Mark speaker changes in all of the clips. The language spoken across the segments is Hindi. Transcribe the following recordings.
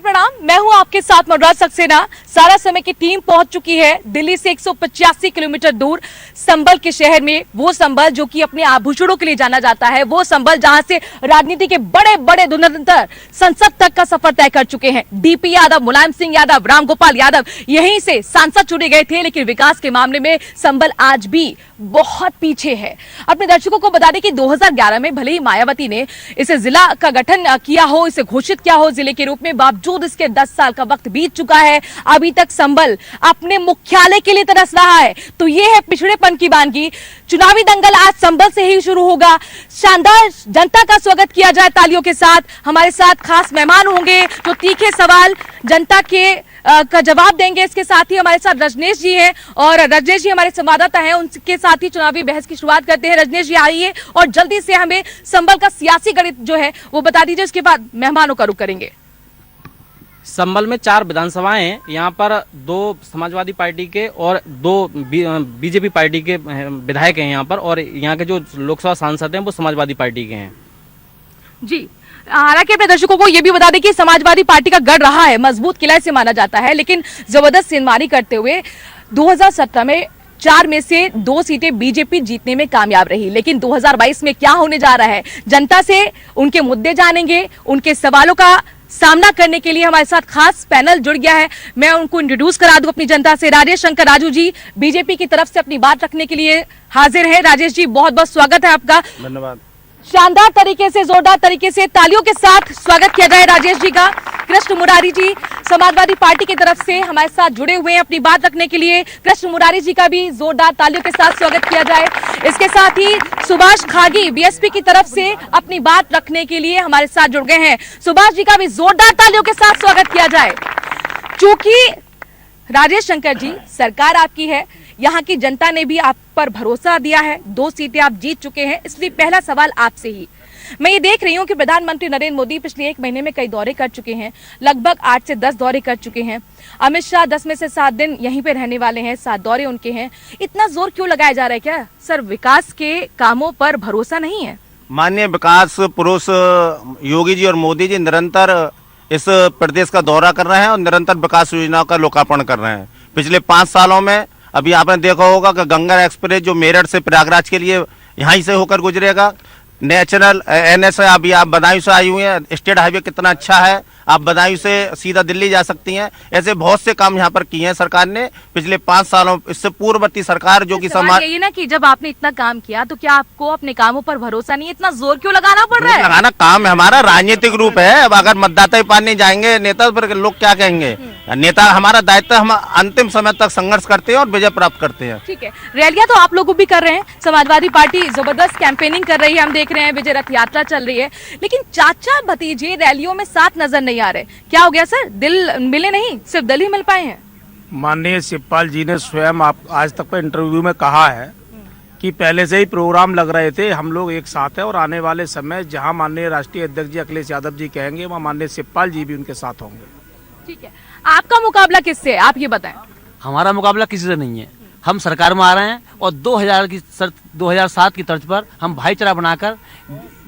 Speaker 1: प्रणाम, मैं हूं आपके साथ मनोज सक्सेना। सारा समय की टीम पहुंच चुकी है दिल्ली से 185 किलोमीटर दूर संभल के शहर में। वो संभल जो कि अपने आभूषणों के लिए जाना जाता है, वो संभल जहां से राजनीति के बड़े बड़े धुरंधर संसद तक का सफर तय कर चुके हैं। डीपी यादव, मुलायम सिंह यादव, रामगोपाल यादव यहीं से सांसद चुने गए थे, लेकिन विकास के मामले में संभल आज भी बहुत पीछे है। अपने दर्शकों को बता दें कि 2011 में भले ही मायावती ने इसे जिला का गठन किया हो, इसे घोषित किया हो जिले के रूप में, बावजूद इसके 10 साल का वक्त बीत चुका है, अभी तक संभल अपने मुख्यालय के लिए तरस रहा है। तो ये है पिछड़ेपन की वानगी। चुनावी दंगल आज संभल से ही शुरू होगा। शानदार जनता का स्वागत किया जाए तालियों के साथ। हमारे साथ खास मेहमान होंगे जो तीखे सवाल जनता के का जवाब देंगे। इसके साथ ही हमारे साथ रजनेश जी हैं, और रजनेश जी हमारे संवाददाता हैं, उनके साथ ही चुनावी बहस की शुरुआत करते हैं। रजनेश जी आइए और जल्दी से हमें संभल का सियासी गणित जो है वो बता दीजिए, उसके बाद मेहमानों का रुख करेंगे।
Speaker 2: संभल में 4 विधानसभाएं हैं। यहाँ पर 2 समाजवादी पार्टी के और 2 बीजेपी पार्टी के विधायक हैं यहाँ पर, और यहाँ के जो लोकसभा सांसद हैं वो समाजवादी पार्टी के हैं।
Speaker 1: जी, हालांकि अपने दर्शकों को यह भी बता दें कि समाजवादी पार्टी का गढ़ रहा है, मजबूत किला से माना जाता है, लेकिन जबरदस्त सेंधमारी करते हुए 2017 में 4 में से 2 सीटें बीजेपी जीतने में कामयाब रही। लेकिन 2022 में क्या होने जा रहा है, जनता से उनके मुद्दे जानेंगे, उनके सवालों का सामना करने के लिए हमारे साथ खास पैनल जुड़ गया है। मैं उनको इंट्रोड्यूस करा दूं अपनी जनता से। राजेश शंकर राजू जी बीजेपी की तरफ से अपनी बात रखने के लिए हाजिर है। राजेश जी, बहुत बहुत स्वागत है आपका।
Speaker 3: धन्यवाद।
Speaker 1: शानदार तरीके से, जोरदार तरीके से तालियों के साथ स्वागत किया जाए राजेश जी का। कृष्ण मुरारी जी समाजवादी पार्टी की तरफ से हमारे साथ जुड़े हुए हैं अपनी बात रखने के लिए। कृष्ण मुरारी जी का भी जोरदार तालियों के साथ स्वागत किया जाए। इसके साथ ही सुभाष खागी बीएसपी की तरफ से अपनी बात रखने के लिए हमारे साथ जुड़ गए हैं। सुभाष जी का भी जोरदार तालियों के साथ स्वागत किया जाए। चूंकि राजेश शंकर जी सरकार आपकी है, यहाँ की जनता ने भी आप पर भरोसा दिया है, 2 सीटें आप जीत चुके हैं, इसलिए पहला सवाल आपसे ही। मैं ये देख रही हूँ कि प्रधानमंत्री नरेंद्र मोदी पिछले 1 महीने में कई दौरे कर चुके हैं, लगभग 8 से 10 दौरे कर चुके हैं। अमित शाह 10 में से 7 दिन यहीं पे रहने वाले हैं, 7 दौरे उनके हैं। इतना जोर क्यों लगाया जा रहा है? क्या सर विकास के कामों पर भरोसा नहीं है?
Speaker 3: माननीय विकास पुरुष योगी जी और मोदी जी निरंतर इस प्रदेश का दौरा कर रहे हैं और निरंतर विकास योजनाओं का लोकार्पण कर रहे हैं। पिछले 5 सालों में अभी आपने देखा होगा कि गंगा एक्सप्रेस जो मेरठ से प्रयागराज के लिए यहीं से होकर गुजरेगा। नेशनल NS अभी आप बदायूं से आई हुई हैं, स्टेट हाईवे कितना अच्छा है, आप बदायूं से सीधा दिल्ली जा सकती हैं। ऐसे बहुत से काम यहाँ पर किए हैं सरकार ने पिछले 5 सालों। इससे पूर्ववर्ती सरकार जो कि समाज
Speaker 1: यही ना कि जब आपने इतना काम किया तो क्या आपको अपने कामों पर भरोसा नहीं है? इतना जोर क्यों लगाना पड़ रहा है?
Speaker 3: लगाना काम है हमारा, राजनीतिक रूप है। अब अगर मतदाता ही पास नहीं जाएंगे नेता, फिर लोग क्या कहेंगे? नेता हमारा दायित्व, हम अंतिम समय तक संघर्ष करते हैं और विजय प्राप्त करते हैं।
Speaker 1: ठीक है, रैलियां तो आप लोग भी कर रहे हैं, समाजवादी पार्टी जबरदस्त कैंपेनिंग कर रही है, हम देख रहे हैं, विजय रथ यात्रा चल रही है, लेकिन चाचा भतीजे रैलियों में साथ नजर नहीं आ रहे। क्या हो गया सर? दिल मिले नहीं, सिर्फ दिल ही मिल पाए हैं?
Speaker 4: माननीय शिवपाल जी ने स्वयं आप आज तक का इंटरव्यू में कहा है कि पहले से ही प्रोग्राम लग रहे थे, हम लोग एक साथ है, और आने वाले समय जहां माननीय राष्ट्रीय अध्यक्ष जी अखिलेश यादव जी कहेंगे वहां माननीय शिवपाल जी भी उनके साथ होंगे।
Speaker 1: ठीक है, आपका मुकाबला किससे है, आप ये बताएं।
Speaker 5: हमारा मुकाबला किसी से नहीं है। हम सरकार में आ रहे हैं और 2007 की तर्ज पर हम भाईचारा बनाकर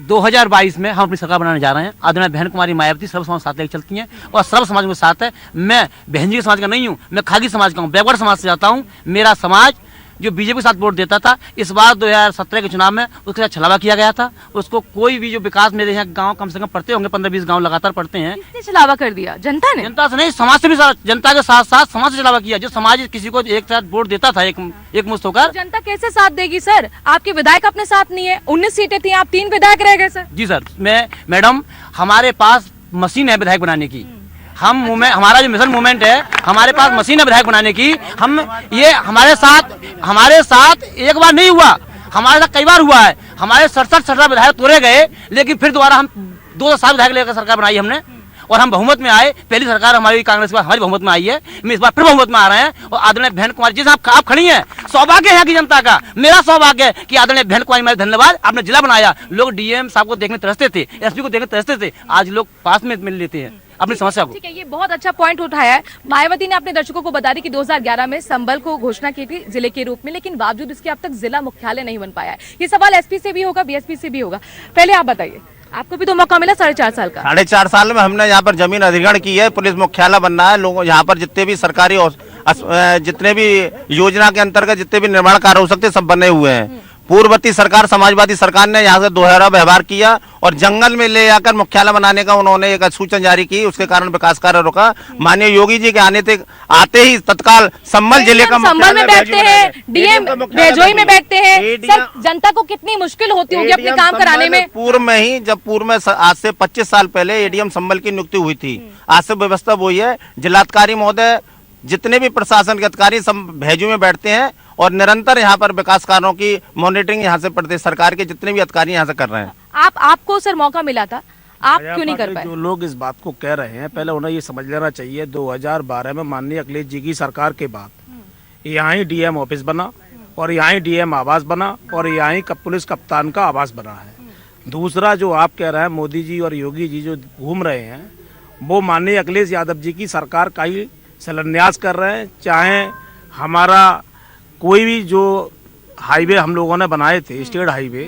Speaker 5: 2022 में हम अपनी सरकार बनाने जा रहे हैं। आदरणीय बहन कुमारी मायावती सर्व समाज साथ लेकर चलती हैं और सर्व समाज के साथ है। मैं बहन जी के समाज का नहीं हूँ, मैं खागी समाज का हूँ, बैकवर्ड समाज से जाता हूँ। मेरा समाज जो बीजेपी के साथ वोट देता था, इस बार 2017 के चुनाव में उसके साथ छलावा किया गया था। उसको कोई भी जो विकास मेरे यहाँ गांव कम से कम पढ़ते होंगे, 15-20 गांव लगातार पढ़ते हैं।
Speaker 1: किसने छलावा कर दिया? जनता ने?
Speaker 5: जनता से नहीं, समाज से भी, जनता के साथ साथ समाज से छलावा किया। जो समाज किसी को एक साथ वोट देता था एक मुश्त होकर,
Speaker 1: जनता कैसे साथ देगी सर? आपके विधायक अपने साथ नहीं है, 19 सीटें थी, आप 3 विधायक रह गए सर।
Speaker 5: जी सर, मैडम हमारे पास मशीन है विधायक बनाने की। हम हमारा जो मिशन मूवमेंट है, हमारे पास मशीन है विधायक बनाने की। हम ये हमारे साथ एक बार नहीं हुआ, हमारे साथ कई बार हुआ है। हमारे 67 विधायक तोड़े गए, लेकिन फिर दोबारा हम 207 विधायक लेकर सरकार बनाई हमने, और हम बहुमत में आए। पहली सरकार हमारी कांग्रेस के बाद हमारी बहुमत में आई है, हम इस बार फिर बहुमत में आ रहे हैं। और आदरणीय बहन कुमारी जी साहब आप खड़ी हैं, सौभाग्य है यहाँ की जनता का, मेरा सौभाग्य है कि आदरणीय बहन कुमारी मेरे धन्यवाद, आपने जिला बनाया। लोग डीएम साहब को देखने तरसते थे, एसपी को देखने तरसते थे, आज लोग पास में मिल लेते हैं अपनी समस्या को।
Speaker 1: ठीक है, ये बहुत अच्छा पॉइंट उठाया है। मायावती ने अपने दर्शकों को बता दी कि 2011 में संभल को घोषणा की थी जिले के रूप में, लेकिन बावजूद इसके अब तक जिला मुख्यालय नहीं बन पाया है। ये सवाल एसपी से भी होगा, बीएसपी से भी होगा। पहले आप बताइए, आपको भी तो मौका मिला 4.5 साल का।
Speaker 3: 4.5 साल में हमने यहाँ पर जमीन अधिग्रहण की है, पुलिस मुख्यालय बनना है, लोगों यहाँ पर जितने भी सरकारी जितने भी योजना के अंतर्गत जितने भी निर्माण कार्य हो सकते सब बने हुए हैं। पूर्ववर्ती सरकार समाजवादी सरकार ने यहाँ से दोहरा व्यवहार किया और जंगल में ले जाकर मुख्यालय बनाने का उन्होंने एक अधिसूचना जारी की, उसके कारण विकास कार्य रुका। माननीय योगी जी के आते ही तत्काल संभल जिले का
Speaker 1: संभल में बैठते हैं, डीएम भेजोई में बैठते हैं। सर, जनता को कितनी मुश्किल होती होगी अपने काम कराने में?
Speaker 3: पूर्व में आज से 25 साल पहले एडीएम संभल की नियुक्ति हुई थी। आज से व्यवस्था वही है। जिलाधिकारी महोदय जितने भी प्रशासन के अधिकारी सब भेजू में बैठते हैं और निरंतर यहाँ पर विकास कार्यों की मॉनिटरिंग यहाँ से प्रदेश सरकार के जितने भी अधिकारी यहाँ से कर रहे हैं।
Speaker 1: आपको सर मौका मिला था, आप क्यों नहीं कर पाए?
Speaker 4: जो लोग इस बात को कह रहे हैं, पहले उन्हें ये समझ लेना चाहिए 2012 में माननीय अखिलेश जी की सरकार के बाद यहाँ ही डीएम ऑफिस बना और यहाँ ही डीएम आवास बना और यहाँ ही पुलिस कप्तान का आवास बना है। दूसरा जो आप कह रहे हैं मोदी जी और योगी जी जो घूम रहे हैं, वो माननीय अखिलेश यादव जी की सरकार का ही शिलान्यास कर रहे हैं। चाहे हमारा कोई भी जो हाईवे हम लोगों ने बनाए थे, state highway,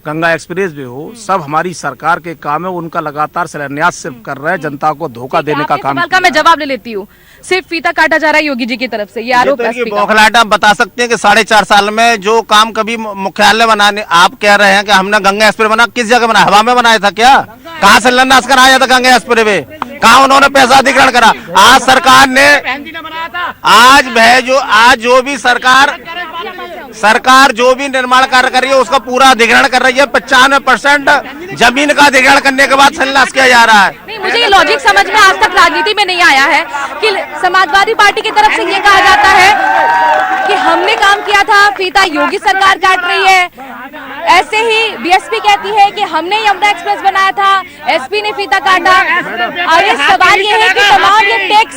Speaker 4: Ganga express way हो, सब हमारी सरकार के काम है। उनका लगातार शिलान्यास सिर्फ कर रहे हैं, जनता को धोखा देने का काम।
Speaker 1: का मैं जवाब ले लेती हूँ, सिर्फ फीता काटा जा रहा है योगी जी की तरफ से, ये आरोप
Speaker 3: बौखलाहट आप बता सकते हैं कि 4.5 साल में जो काम कभी मुख्यालय बनाने आप कह रहे हैं कि हमने गंगा एक्सप्रेस बना, किस जगह बना? हवा में बनाया था क्या? कहाँ से शिलान्यास कराया था गंगा एक्सप्रेस वे? कहाँ उन्होंने पैसा अधिग्रहण करा? आज सरकार ने आज जो भी सरकार जो भी निर्माण कार्य कर रही है उसका पूरा अधिग्रहण कर रही है। 95% जमीन का अधिग्रहण करने के बाद शिलान्यास किया जा रहा है।
Speaker 1: नहीं, मुझे ये लॉजिक समझ में आज तक राजनीति में नहीं आया है कि समाजवादी पार्टी की तरफ से ये कहा जाता है कि हमने काम किया था, फीता योगी सरकार काट रही है। ऐसे ही बीएसपी कहती है कि हमने यमुना एक्सप्रेस बनाया था, एसपी ने फीता काटा। अरे सवाल ये है कि तमाम ये टैक्स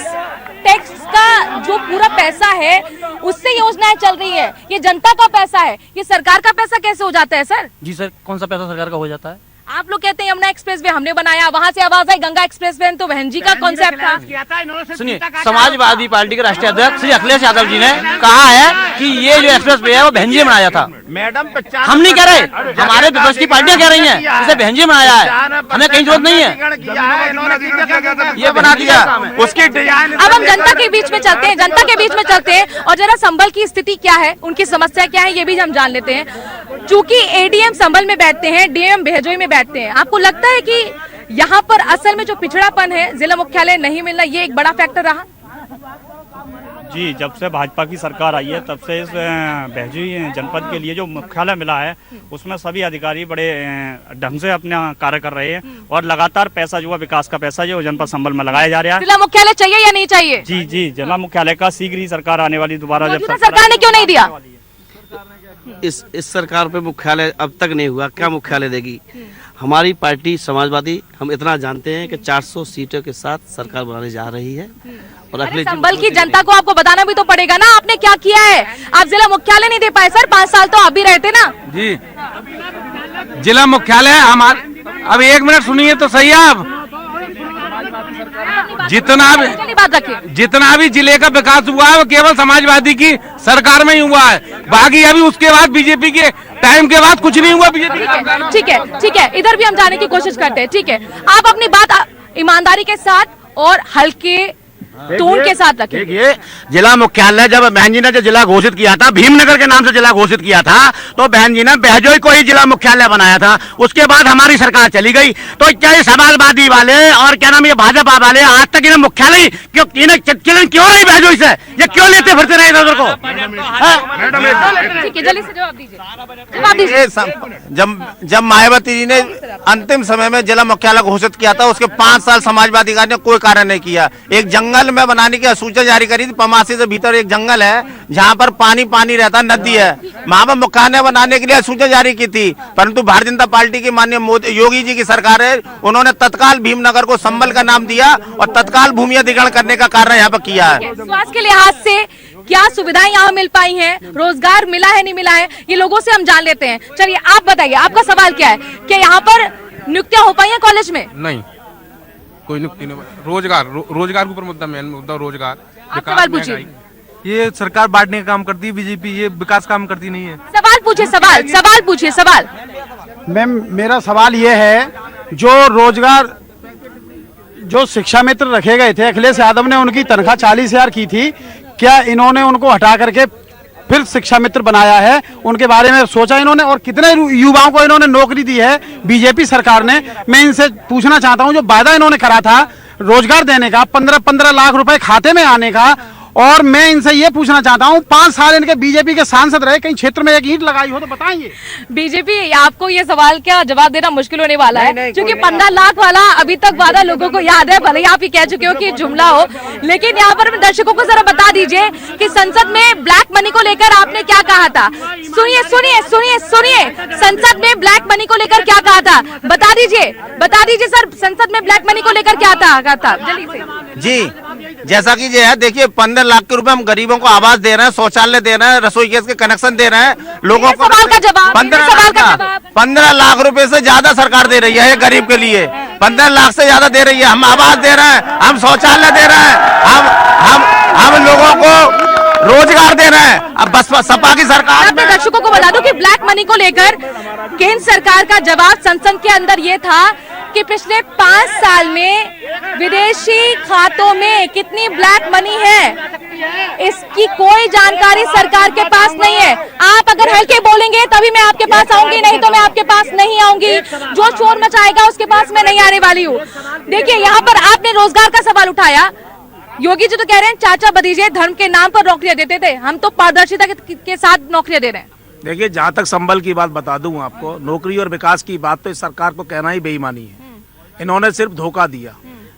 Speaker 1: का जो पूरा पैसा है उससे योजनाएं चल रही है, ये जनता का पैसा है, ये सरकार का पैसा कैसे हो जाता है सर?
Speaker 5: जी सर, कौन सा पैसा सरकार का हो जाता है?
Speaker 1: आप लोग कहते हैं यमुना एक्सप्रेस वे हमने बनाया, वहाँ से आवाज आई गंगा एक्सप्रेस वे, तो बहन जी का कॉन्सेप्ट था।
Speaker 5: सुनिए, समाजवादी पार्टी के राष्ट्रीय अध्यक्ष श्री अखिलेश यादव जी ने कहा है कि ये जो एक्सप्रेस वे है वो बहन जी ने बनाया था।
Speaker 3: मैडम
Speaker 5: हम नहीं कह रहे, हमारे विपक्ष की पार्टियां कह रही हैं इसे बहन जी ने बनाया है, हमें कहीं जरूरत नहीं है, ये बना दिया
Speaker 3: उसकी डिजाइन।
Speaker 1: अब हम जनता के बीच में चलते हैं, और जरा संभल की स्थिति क्या है, उनकी समस्या क्या है, ये भी हम जान लेते हैं। चूंकि एडीएम संभल में बैठते हैं, डीएम भेजोई में बैठते हैं, आपको लगता है कि यहाँ पर असल में जो पिछड़ापन है, जिला मुख्यालय नहीं मिलना, ये एक बड़ा फैक्टर रहा?
Speaker 6: जी, जब से भाजपा की सरकार आई है तब से इस बहजोई जनपद के लिए जो मुख्यालय मिला है उसमें सभी अधिकारी बड़े ढंग से अपना कार्य कर रहे हैं और लगातार पैसा जो है विकास का पैसा जो जनपद संभल में लगाया जा रहा है।
Speaker 1: जिला मुख्यालय चाहिए या नहीं चाहिए?
Speaker 6: जी, जिला मुख्यालय का शीघ्र ही सरकार आने वाली दोबारा जब
Speaker 1: सरकार ने क्यों नहीं दिया?
Speaker 7: इस सरकार पे मुख्यालय अब तक नहीं हुआ, क्या मुख्यालय देगी? हमारी पार्टी समाजवादी, हम इतना जानते हैं कि 400 सीटों के साथ सरकार बनाने जा रही है और अखिलेश
Speaker 1: संभल की जनता को आपको बताना भी तो पड़ेगा ना, आपने क्या किया है। आप जिला मुख्यालय नहीं दे पाए सर, 5 साल तो आप भी रहते ना। जी,
Speaker 8: जिला मुख्यालय हमारे, अब 1 मिनट सुनिए तो सही आप। जितना भी जिले का विकास हुआ है वो केवल समाजवादी की सरकार में ही हुआ है, बाकी अभी उसके बाद बीजेपी के टाइम के बाद कुछ नहीं हुआ बीजेपी।
Speaker 1: ठीक है, इधर भी हम जाने की कोशिश करते हैं। ठीक है, आप अपनी बात ईमानदारी के साथ और हल्के टोन के साथ रखें।
Speaker 5: देखिए, जिला मुख्यालय जब बहन जी ने जो जिला घोषित किया था, भीमनगर के नाम से जिला घोषित किया था, तो बहन जी ने बहजोई को ही जिला मुख्यालय बनाया था। उसके बाद हमारी सरकार चली गई, तो क्या ये समाजवादी वाले और क्या नाम ये भाजपा वाले आज तक इन्हें मुख्यालय क्यों नहीं बहजोई से, ये क्यों लेते फिरते रहे इधर को?
Speaker 1: ठीक है, जल्दी से जवाब दीजिए।
Speaker 3: जब मायावती जी ने अंतिम समय में जिला मुख्यालय घोषित किया था, उसके 5 साल समाजवादी ने कोई कार्य नहीं किया। एक जंगल में बनाने की सूचना जारी करी थी, पमासी से भीतर एक जंगल है जहां पर पानी रहता, नदी है, वहां पर मुख्यालय बनाने के लिए सूचना जारी की थी, परंतु भारतीय जनता पार्टी की माननीय योगी जी की सरकार है, उन्होंने तत्काल भीमनगर को संभल का नाम दिया और तत्काल भूमि अधिग्रहण करने का कार्य यहाँ पर किया है।
Speaker 1: स्वास्थ्य के लिहाज से क्या सुविधाएं यहाँ मिल पाई हैं, रोजगार मिला है नहीं मिला है, ये लोगों से हम जान लेते हैं। चलिए आप बताइए, आपका सवाल क्या है? क्या यहाँ पर नियुक्तियां हो पाई है कॉलेज में?
Speaker 8: नहीं, कोई नियुक्ति नहीं। रोजगार के ऊपर मुद्दा रोजगार।
Speaker 1: आप सवाल पूछिए।
Speaker 8: ये सरकार बांटने का काम करती है बीजेपी, ये विकास काम करती नहीं है।
Speaker 1: सवाल पूछिए, सवाल पूछिए।
Speaker 9: मैम, मेरा सवाल ये है जो रोजगार जो शिक्षा मित्र रखे गए थे अखिलेश यादव ने, उनकी तनख्वाह 40,000 की थी। क्या इन्होंने उनको हटा करके फिर शिक्षा मित्र बनाया है? उनके बारे में सोचा इन्होंने? और कितने युवाओं को इन्होंने नौकरी दी है बीजेपी सरकार ने? मैं इनसे पूछना चाहता हूं, जो वादा इन्होंने करा था रोजगार देने का, 15-15 लाख रुपए खाते में आने का, और मैं इनसे ये पूछना चाहता हूँ 5 साल इनके बीजेपी के सांसद रहे, कहीं क्षेत्र में एक ईंट लगाई हो तो बताएंगे?
Speaker 1: बीजेपी, आपको ये सवाल क्या जवाब देना मुश्किल होने वाला है, क्योंकि 15 लाख वाला अभी तक वादा लोगों को याद है, भले ही आप ही कह चुके हो कि जुमला हो, लेकिन यहाँ पर दर्शकों को जरा बता दीजिए कि संसद में ब्लैक मनी को लेकर आपने क्या कहा था। सुनिए सुनिए सुनिए सुनिए, संसद में ब्लैक मनी को लेकर क्या कहा था, बता दीजिए सर, संसद में ब्लैक मनी को लेकर क्या था जल्दी से।
Speaker 3: जी, जैसा कि ये है, देखिए 15 लाख के रुपए हम गरीबों को आवास दे रहे हैं, शौचालय दे रहे हैं, रसोई गैस के कनेक्शन दे रहे हैं लोगों को।
Speaker 1: सवाल का जवाब
Speaker 3: 15 लाख रुपए से ज्यादा सरकार दे रही है गरीब के लिए। 15 लाख से ज्यादा दे रही है। हम आवास दे रहे हैं, हम शौचालय दे रहे हैं, हम लोगों को रोजगार दे रहे हैं। अब बस सपा की सरकार।
Speaker 1: अपने दर्शकों को बता दूं कि ब्लैक मनी को लेकर केंद्र सरकार का जवाब संसद के अंदर ये था कि पिछले 5 साल में विदेशी खातों में कितनी ब्लैक मनी है, इसकी कोई जानकारी सरकार के पास नहीं है। आप अगर हल्के बोलेंगे तभी मैं आपके पास आऊंगी, नहीं तो मैं आपके पास नहीं आऊंगी। जो शोर मचाएगा उसके पास मैं नहीं आने वाली हूँ। देखिए, यहाँ पर आपने रोजगार का सवाल उठाया। योगी जी तो कह रहे हैं चाचा भतीजे धर्म के नाम पर नौकरियां देते थे, हम तो पारदर्शिता के साथ नौकरियां दे रहे हैं।
Speaker 4: देखिए, जहाँ तक संबल की बात बता दूं आपको, नौकरी और विकास की बात तो इस सरकार को कहना ही बेईमानी है। इन्होंने सिर्फ धोखा दिया।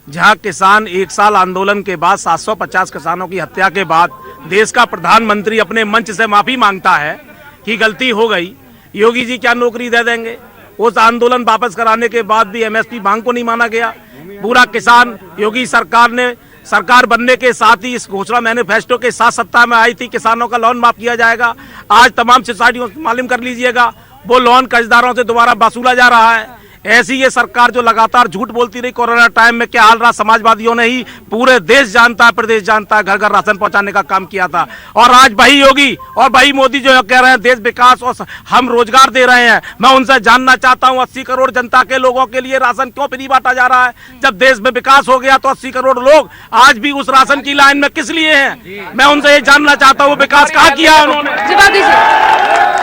Speaker 4: जहाँ किसान 1 साल आंदोलन के बाद 750 किसानों की हत्या के बाद देश का प्रधानमंत्री अपने मंच से माफी मांगता है कि गलती हो गई, योगी जी क्या नौकरी दे देंगे? उस आंदोलन वापस कराने के बाद भी एमएसपी मांग को नहीं माना गया। पूरा किसान, योगी सरकार ने सरकार बनने के साथ ही इस घोषणा मैनिफेस्टो के साथ सत्ता में आई थी, किसानों का लोन माफ किया जाएगा। आज तमाम सोसाइटियों से मालूम कर लीजिएगा, वो लोन कर्जदारों से दोबारा वसूला जा रहा है। ऐसी ये सरकार जो लगातार झूठ बोलती रही, कोरोना टाइम में क्या हाल रहा समाजवादियों ने ही पूरे देश जानता है, प्रदेश जानता है, घर घर राशन पहुंचाने का काम किया था। और आज वही योगी और वही मोदी जो कह रहे हैं देश विकास और हम रोजगार दे रहे हैं। मैं उनसे जानना चाहता हूं 80 करोड़ जनता के लोगों के लिए राशन क्यों फ्री बांटा जा रहा है? जब देश में विकास हो गया तो 80 करोड़ लोग आज भी उस राशन की लाइन में किस लिए हैं? मैं उनसे ये जानना चाहता हूँ विकास कहाँ किया उन्होंने।
Speaker 1: जवाब दीजिए।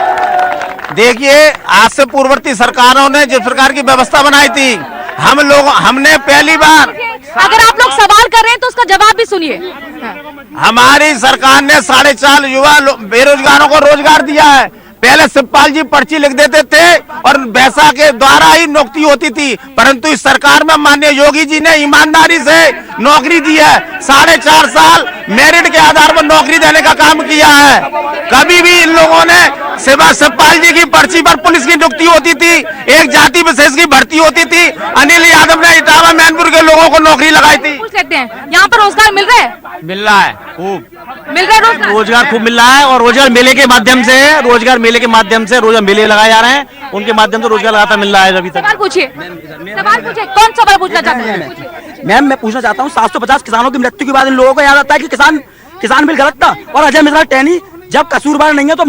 Speaker 3: देखिए, आज से पूर्ववर्ती सरकारों ने जिस प्रकार की व्यवस्था बनाई थी, हमने पहली बार,
Speaker 1: अगर आप लोग सवाल कर रहे हैं तो उसका जवाब भी सुनिए।
Speaker 3: हमारी सरकार ने 4.5 युवा बेरोजगारों को रोजगार दिया है। पहले शिवपाल जी पर्ची लिख देते थे और वैसा के द्वारा ही नौकरी होती थी, परंतु इस सरकार में माननीय योगी जी ने ईमानदारी से नौकरी दी है। 4.5 साल मेरिट के आधार पर नौकरी देने का काम किया है। कभी भी इन लोगों ने शिवपाल जी की पर्ची पर पुलिस की नियुक्ति होती थी, एक जाति विशेष की भर्ती होती थी। अनिल यादव ने इटावा मैनपुर के लोगों को नौकरी लगाई थी।
Speaker 1: पूछ लेते हैं, यहाँ पर रोजगार मिल रहा है?
Speaker 5: मिल रहा है,
Speaker 1: खूब मिल रहा है
Speaker 5: रोजगार खूब मिल रहा है। और रोजगार मेले के माध्यम से रोजगार मेले लगाए जा रहे हैं, उनके माध्यम से रोजगार लगातार मिल रहा है। अभी तक
Speaker 1: सवाल पूछिए, कौन सवाल पूछना चाहते हैं?
Speaker 5: मैम, मैं पूछना चाहता हूँ 750 किसानों की मृत्यु के बाद इन लोगों को याद आता है कि किसान बिल गलत था। और अजय मिश्रा टहनी जब कसूरवार नहीं है तो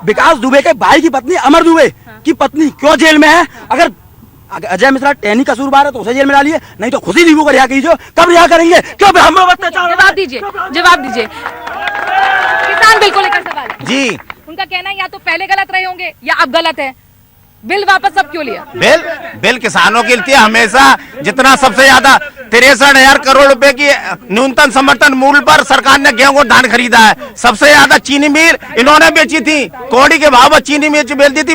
Speaker 5: विकास दुबे के भाई की पत्नी अमर दुबे की पत्नी क्यों जेल में है? अगर अजय मिश्रा टहनी कसूरवार है तो उसे जेल में डालिए, नहीं तो खुशी लीबू को रिहा कीजिए। कब रिहा करेंगे? क्यों हम लोग अत्याचार?
Speaker 1: जवाब दीजिए। किसान बिल को लेकर सवाल है
Speaker 3: जी।
Speaker 1: उनका कहना है या तो पहले गलत रहे होंगे या अब गलत है, बिल वापस अब क्यों लिया?
Speaker 3: बिल किसानों के लिए हमेशा जितना सबसे ज्यादा 63,000 करोड़ रुपए की न्यूनतम समर्थन मूल्य पर सरकार ने गेहूं और धान खरीदा है। सबसे ज्यादा चीनी मिल इन्होंने बेची थी, कौड़ी के भाव पर चीनी मिल बेच दी थी।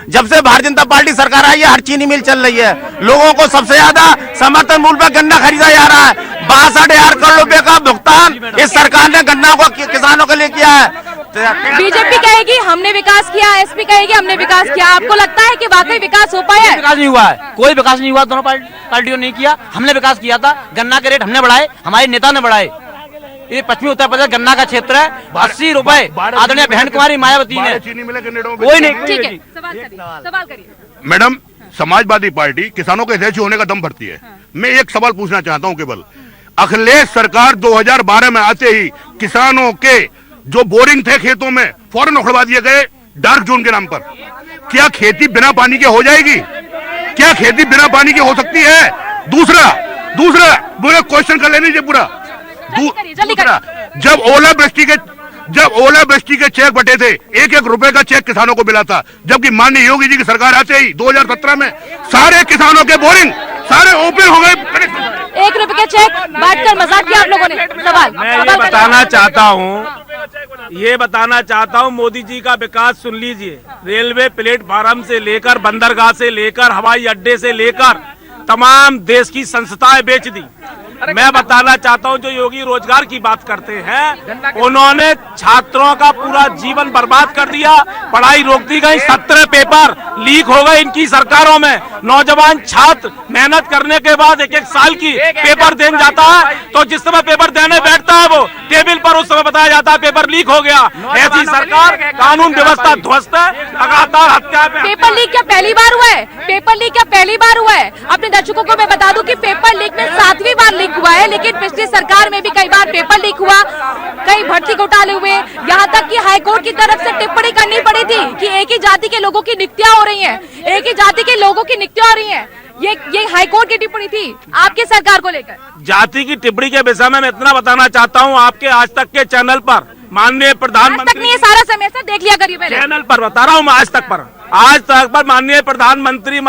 Speaker 3: जब से भारतीय जनता पार्टी सरकार आई है, हर चीनी मिल चल रही है। लोगों को सबसे ज्यादा समर्थन मूल्य पर गन्ना खरीदा जा रहा है। 62,000 करोड़ रुपए का भुगतान इस सरकार ने गन्ना को किसानों के लिए किया है।
Speaker 1: बीजेपी कहेगी हमने विकास किया, एसपी कहेगी हमने विकास किया। आपको लगता है कि वाकई विकास हो पाया है?
Speaker 5: विकास नहीं हुआ है, कोई विकास नहीं हुआ। दोनों पार्टियों ने किया, हमने विकास किया था। गन्ना के रेट हमने बढ़ाए, हमारे नेता ने बढ़ाए। ये पश्चिमी उत्तर प्रदेश गन्ना का क्षेत्र है। 80 रुपए आदरणीय बहन कुमारी मायावती ने। कोई नहीं।
Speaker 1: ठीक है, सवाल करिए।
Speaker 10: मैडम, समाजवादी पार्टी किसानों के हितैषी होने का दम भरती है। मैं एक सवाल पूछना चाहता हूं केवल, अखिलेश सरकार 2012 में आते ही किसानों के जो बोरिंग थे खेतों में फौरन उखड़वा दिए गए डार्क जोन के नाम पर। क्या खेती बिना पानी के हो जाएगी? क्या खेती बिना पानी के हो सकती है? दूसरा पूरा क्वेश्चन कर लेने दीजिए पूरा। दूसरा, जब ओलावृष्टि के चेक बटे थे, 1-1 रुपए का चेक किसानों को मिला था, जबकि माननीय योगी जी की सरकार आते ही 2017 में सारे किसानों के बोरिंग सारे ओपन हो गए।
Speaker 1: 1 रुपए के चेक बांटकर मजाक किया आप लोगों ने। सवाल
Speaker 4: मैं ये बताना चाहता हूँ मोदी जी का विकास सुन लीजिए। रेलवे प्लेटफार्म से लेकर बंदरगाह से लेकर हवाई अड्डे से लेकर तमाम देश की संस्थाएं बेच दी। मैं बताना चाहता हूं जो योगी रोजगार की बात करते हैं, उन्होंने छात्रों का पूरा जीवन बर्बाद कर दिया, पढ़ाई रोक दी गई, 17 पेपर लीक हो गए इनकी सरकारों में। नौजवान छात्र मेहनत करने के बाद 1-1 साल की पेपर देने जाता है, तो जिस समय पेपर देने बैठता है वो टेबल पर उस समय बताया जाता है पेपर लीक हो गया। ऐसी सरकार, कानून व्यवस्था ध्वस्त है, लगातार हत्या।
Speaker 1: पेपर लीक क्या पहली बार हुआ है? पेपर लीक क्या पहली बार हुआ है? अपने दर्शकों को मैं बता दूं कि पेपर लीक में 7वीं बार लीक हुआ है, लेकिन पिछली सरकार में भी कई बार पेपर लीक हुआ, कई भर्ती घोटाले हुए, यहाँ तक कि हाईकोर्ट की तरफ से टिप्पणी करनी पड़ी थी कि एक ही जाति के लोगों की नियुक्तियां हो रही हैं, एक ही जाति के लोगों की नियुक्तियां हो रही हैं। ये हाईकोर्ट की टिप्पणी थी आपकी सरकार को लेकर।
Speaker 4: जाति की टिप्पणी के विषय में मैं इतना बताना चाहता हूँ, आपके आज तक के चैनल पर माननीय प्रधानमंत्री,
Speaker 1: आज तक नहीं, सारा समय से देख लिया करिए पहले।
Speaker 4: चैनल पर बता रहा हूँ मैं, आज तक पर माननीय प्रधानमंत्री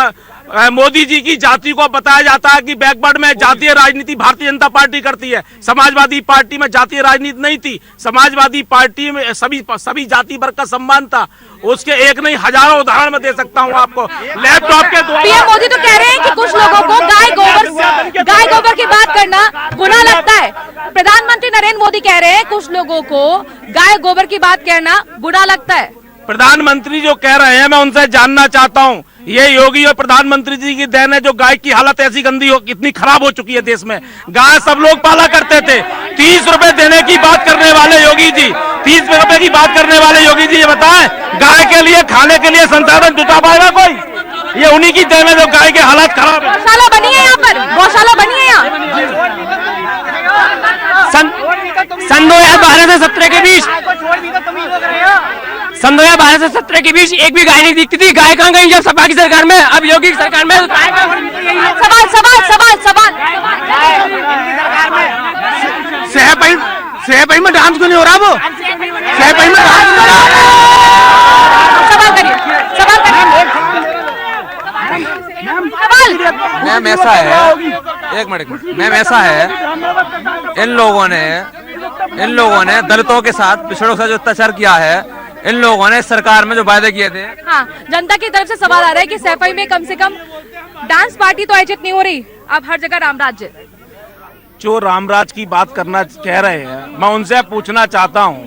Speaker 4: मोदी जी की जाति को बताया जाता है कि बैकवर्ड में जातीय राजनीति भारतीय जनता पार्टी करती है। समाजवादी पार्टी में जातीय राजनीति नहीं थी, समाजवादी पार्टी में सभी जाति वर्ग का सम्मान था। उसके एक नहीं हजारों उदाहरण में दे सकता हूं आपको लैपटॉप के द्वारा।
Speaker 1: पीएम मोदी तो कह रहे हैं कि कुछ लोगों को गाय गोबर की बात करना गुनाह लगता है। प्रधानमंत्री नरेंद्र मोदी कह रहे हैं कुछ लोगों को गाय गोबर की बात कहना गुनाह लगता है।
Speaker 4: प्रधानमंत्री जो कह रहे हैं मैं उनसे जानना चाहता हूं, ये योगी और प्रधानमंत्री जी की देन है जो गाय की हालत ऐसी गंदी हो, इतनी खराब हो चुकी है देश में। गाय सब लोग पाला करते थे, 30 रुपए देने की बात करने वाले योगी जी, 30 रुपए की बात करने वाले योगी जी ये बताएं गाय के लिए खाने के लिए संसाधन जुटा पाएगा कोई? ये उन्हीं की देन है जो गाय की हालत खराब है।
Speaker 1: गौशाला बनी है यहाँ पर, गौशाला बनी है यहाँ।
Speaker 5: सन 2012 से 17 के बीच सन 2012 से 17 के बीच एक भी गाय नहीं दिखती थी। गाय कहाँ गई जब सपा की सरकार में? अब योगी की सरकार में
Speaker 1: सवाल
Speaker 5: सहपाई में डांस क्यों नहीं हो रहा? वो सहपाई में डांस
Speaker 11: मैम ऐसा है, एक मिनट मैम ऐसा है, इन लोगों ने दलितों के साथ, पिछड़ों के साथ जो अत्याचार किया है, इन लोगों ने सरकार में जो वायदे किए थे।
Speaker 1: हाँ, जनता की तरफ से सवाल आ रहा है कि सैफई में कम से कम डांस पार्टी तो आयोजित नहीं हो रही, अब हर जगह रामराज्य।
Speaker 4: जो रामराज की बात करना कह रहे हैं, मैं उनसे पूछना चाहता हूं,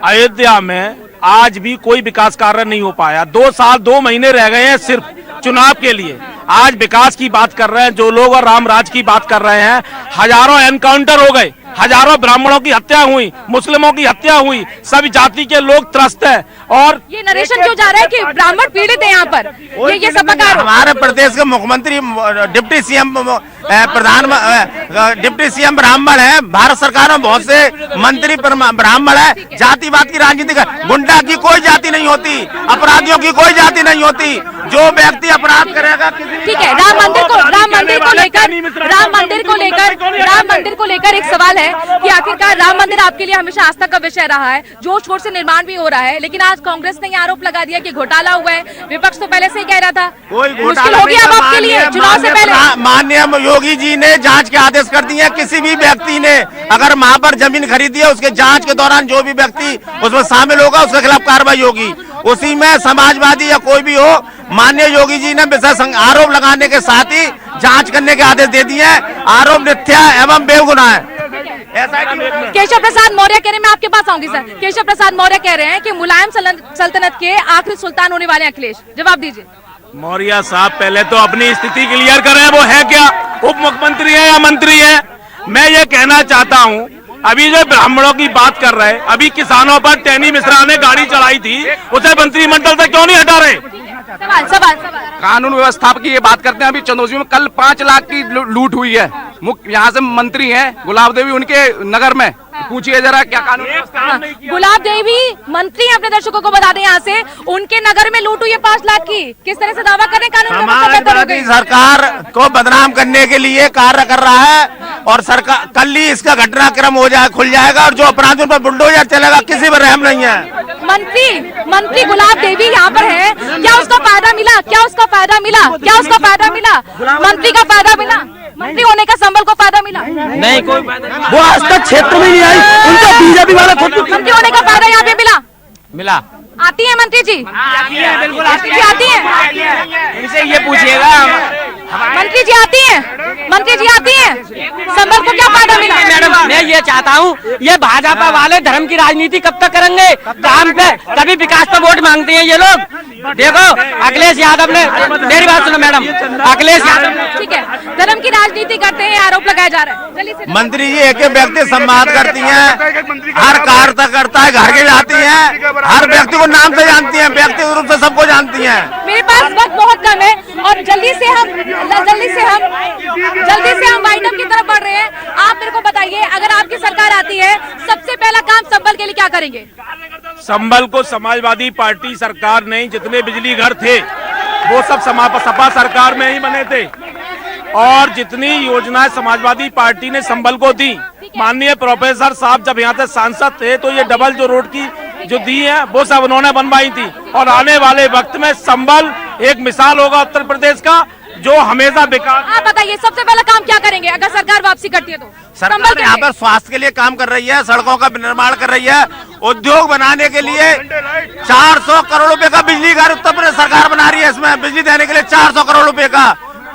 Speaker 4: अयोध्या में आज भी कोई विकास कार्य नहीं हो पाया। 2 साल 2 महीने रह गए हैं सिर्फ चुनाव के लिए। आज विकास की बात कर रहे हैं जो लोग और रामराज की बात कर रहे हैं। हजारों एनकाउंटर हो गए, हजारों ब्राह्मणों की हत्या हुई, मुस्लिमों की हत्या हुई, सभी जाति के लोग त्रस्त हैं। और
Speaker 1: ये नरेशन क्यों जा रहा है कि ब्राह्मण पीड़ित है यहाँ पर? ये सपकार
Speaker 3: हमारे प्रदेश के मुख्यमंत्री डिप्टी सीएम ब्राह्मण है, भारत सरकार में बहुत से मंत्री ब्राह्मण है। जातिवाद की राजनीति का, गुंडा की कोई जाति नहीं होती, अपराधियों की कोई जाति नहीं होती। जो व्यक्ति अपराध करेगा,
Speaker 1: ठीक है। राम मंदिर को लेकर एक सवाल है कि आखिरकार राम मंदिर आपके लिए हमेशा आस्था का विषय रहा है, जोर शोर से निर्माण भी हो रहा है, लेकिन आज कांग्रेस ने आरोप लगा दिया कि घोटाला हुआ है। विपक्ष तो पहले से ही कह रहा था
Speaker 3: कोई
Speaker 1: मुश्किल हो गया अब आपके लिए चुनाव से पहले।
Speaker 3: माननीय योगी जी ने जांच के आदेश कर दिए। किसी भी व्यक्ति ने अगर वहां पर जमीन खरीदी है, उसके जांच के दौरान जो भी व्यक्ति उसमें शामिल होगा उसके खिलाफ कार्रवाई होगी। उसी में समाजवादी या कोई भी हो, माननीय योगी जी ने आरोप लगाने के साथ ही जांच करने के आदेश दे दिए हैं। आरोप मिथ्या एवं बेगुनाह है।
Speaker 1: केशव प्रसाद मौर्य कह रहे हैं, मैं आपके पास आऊंगी सर। केशव प्रसाद मौर्य कह रहे हैं कि मुलायम सल्तनत के आखिरी सुल्तान होने वाले अखिलेश, जवाब दीजिए।
Speaker 4: मौर्य साहब पहले तो अपनी स्थिति क्लियर करें, वो है क्या, उप मुख्यमंत्री है या मंत्री है? मैं ये कहना चाहता हूँ, अभी जो ब्राह्मणों की बात कर रहे हैं, अभी किसानों पर टैनी मिश्रा ने गाड़ी चढ़ाई थी, उसे मंत्रिमंडल से क्यों नहीं हटा रहे?
Speaker 1: सवाल
Speaker 11: कानून व्यवस्था की ये बात करते हैं। अभी चंदौसी में कल 5 लाख की लूट हुई है। यहाँ से मंत्री हैं गुलाब देवी, उनके नगर में
Speaker 8: पूछिए जरा क्या कानून
Speaker 1: गुलाब देवी मंत्री हैं, अपने दर्शकों को बता दें यहाँ से, उनके नगर में लूट हुई है 5 लाख की। किस तरह से दावा करें कानून व्यवस्था बेहतर हो गई?
Speaker 3: सरकार को बदनाम करने के लिए कार्य कर रहा है और सरकार कल ही इसका घटनाक्रम हो जाए, खुल जाएगा और जो अपराधियों पर बुलडोजर चलेगा, किसी पर रहम नहीं है।
Speaker 1: मंत्री गुलाब देवी यहाँ पर है, क्या उसका फायदा मिला? क्या उसका फायदा मिला? क्या उसका फायदा मिला? मंत्री का फायदा मिला? मंत्री होने का संबल को फायदा मिला?
Speaker 5: नहीं, कोई वो आज तक क्षेत्र में नहीं आई, उनका बीजेपी वाला खुद
Speaker 1: मंत्री होने का फायदा यहाँ पे मिला? आती है मंत्री जी?
Speaker 5: बिल्कुल
Speaker 1: आती है?
Speaker 5: इनसे ये पूछिएगा।
Speaker 1: मंत्री जी आती हैं? मंत्री जी आती हैं? संबल को क्या फायदा मिला?
Speaker 5: मैडम, मैं ये चाहता हूँ, ये भाजपा वाले धर्म की राजनीति कब तक करेंगे? काम पे कभी विकास पे वोट मांगते हैं ये लोग। देखो अखिलेश यादव ने, मेरी बात सुनो मैडम, अखिलेश यादव,
Speaker 1: ठीक है, धर्म की राजनीति करते हैं, आरोप लगाया जा रहा है। जल्दी से
Speaker 3: मंत्री जी एक व्यक्ति सम्मान करती हैं, हर कार्यकर्ता है घर के जाती हैं, हर व्यक्ति को नाम से जानती हैं, व्यक्तिगत रूप से सबको जानती हैं।
Speaker 1: मेरे पास वक्त बहुत कम है और जल्दी से हम वाइंडअप की तरफ बढ़ रहे हैं। आप मेरे को बताइए, अगर आपकी सरकार आती है, सबसे पहला काम संबल के लिए क्या करेंगे?
Speaker 4: संबल को समाजवादी पार्टी सरकार ने, जितने बिजली घर थे वो सब सपा सरकार में ही बने थे और जितनी योजनाएं समाजवादी पार्टी ने संबल को दी, माननीय प्रोफेसर साहब जब यहाँ से सांसद थे तो ये डबल जो रोड की जो दी है वो सब उन्होंने बनवाई थी और आने वाले वक्त में संबल एक मिसाल होगा उत्तर प्रदेश का जो हमेशा विकास।
Speaker 1: आप बताइए सबसे पहला काम क्या करेंगे अगर सरकार वापसी करती है तो?
Speaker 3: सरकार यहाँ पर स्वास्थ्य के लिए काम कर रही है, सड़कों का निर्माण कर रही है, उद्योग बनाने के लिए 400 करोड़ रुपए का बिजली घर उत्तर प्रदेश सरकार बना रही है। इसमें बिजली देने के लिए 400 करोड़ रुपए का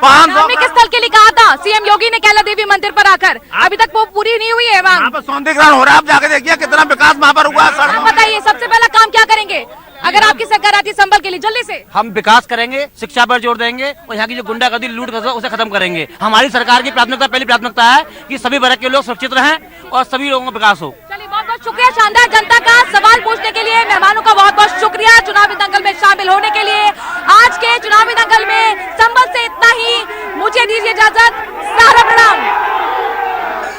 Speaker 3: 500
Speaker 1: स्थल के लिए कहा था सीएम योगी ने कैला देवी मंदिर पर आकर, अभी तक वो पूरी नहीं हुई है। वहाँ
Speaker 3: पर सौंदर्यीकरण हो रहा है, आप जाके देखिए कितना विकास वहाँ पर हुआ है।
Speaker 1: बताइए सबसे पहला काम क्या करेंगे अगर आपकी सरकार आती है संबल के लिए? जल्दी से।
Speaker 5: हम विकास करेंगे, शिक्षा पर जोर देंगे और यहाँ की जो गुंडागर्दी लूट उसे खत्म करेंगे। हमारी सरकार की प्राथमिकता, पहली प्राथमिकता है कि सभी वर्ग के लोग सुरक्षित रहें और सभी लोगों का विकास हो।
Speaker 1: चलिए बहुत बहुत शुक्रिया शानदार जनता का सवाल पूछने के लिए, मेहमानों का बहुत बहुत शुक्रिया चुनावी दंगल में शामिल होने के लिए। आज के चुनावी दंगल में संबल से इतना ही, मुझे दीजिए इजाजत।